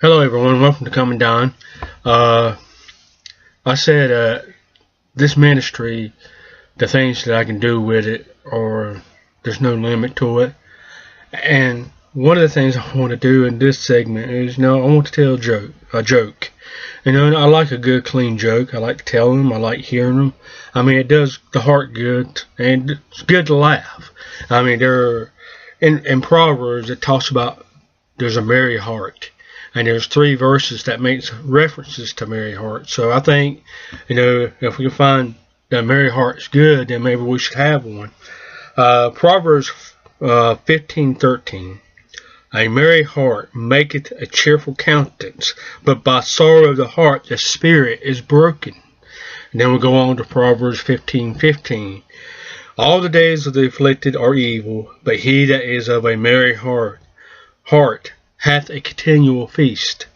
Hello everyone, welcome to Coming Down. I said this ministry, the things that I can do with it, or there's no limit to it. And one of the things I want to do in this segment is, I want to tell a joke. I like a good, clean joke. I like to tell them. I like hearing them. It does the heart good, and it's good to laugh. In Proverbs, it talks about there's a merry heart. And there's 3 verses that makes references to merry heart. So I think, if we can find that merry heart is good, then maybe we should have one. Proverbs 15:13. A merry heart maketh a cheerful countenance, but by sorrow of the heart the spirit is broken. And then we go on to Proverbs 15:15. All the days of the afflicted are evil, but he that is of a merry heart hath a continual feast.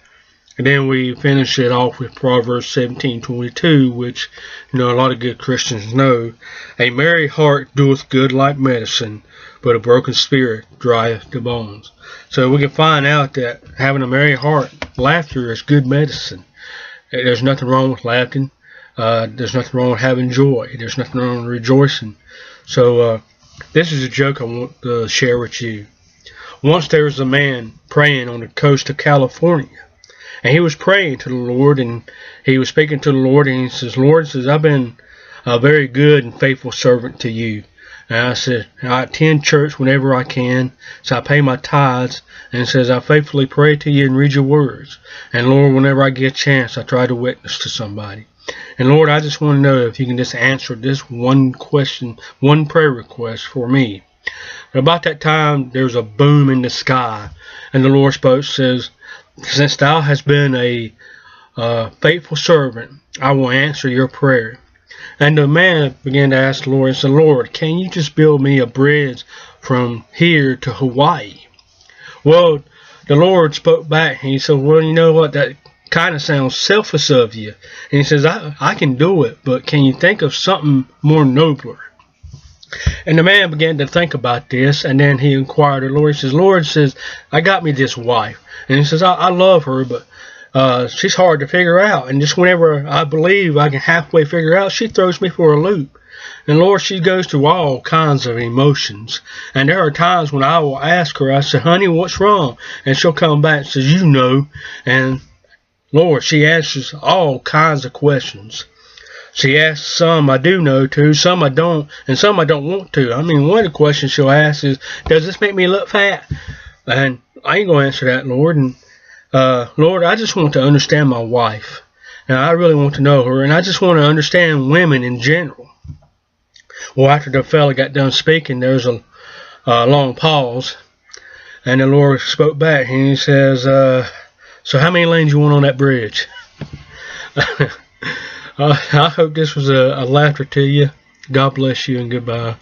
And then we finish it off with Proverbs 17:22, which a lot of good Christians know. A merry heart doeth good like medicine, but a broken spirit drieth the bones. So we can find out that having a merry heart, laughter is good medicine. There's nothing wrong with laughing. There's nothing wrong with having joy. There's nothing wrong with rejoicing. So this is a joke I want to share with you. Once there was a man praying on the coast of California, and he was praying to the Lord, and he was speaking to the Lord, and he says, Lord, I've been a very good and faithful servant to you. And I said, I attend church whenever I can, so I pay my tithes, and it says, I faithfully pray to you and read your words. And Lord, whenever I get a chance, I try to witness to somebody. And Lord, I just want to know if you can just answer this one question, one prayer request for me. And about that time, there was a boom in the sky, and the Lord spoke, says, since thou hast been a faithful servant, I will answer your prayer. And the man began to ask the Lord, and said, Lord, can you just build me a bridge from here to Hawaii? Well, the Lord spoke back, and he said, well, you know what, that kind of sounds selfish of you. And he says, I can do it, but can you think of something more nobler? And the man began to think about this, and then he inquired of the Lord. He says, Lord, I got me this wife. And he says, I love her, but she's hard to figure out. And just whenever I believe I can halfway figure out, she throws me for a loop. And Lord, she goes through all kinds of emotions. And there are times when I will ask her, I say, honey, what's wrong? And she'll come back and says, you know. And Lord, she answers all kinds of questions. She asks some I do know to, some I don't, and some I don't want to. One of the questions she'll ask is, does this make me look fat? And I ain't going to answer that, Lord. And Lord, I just want to understand my wife. And I really want to know her. And I just want to understand women in general. Well, after the fella got done speaking, there was a long pause. And the Lord spoke back, and he says, so how many lanes you want on that bridge? I hope this was a laughter to you. God bless you, and goodbye.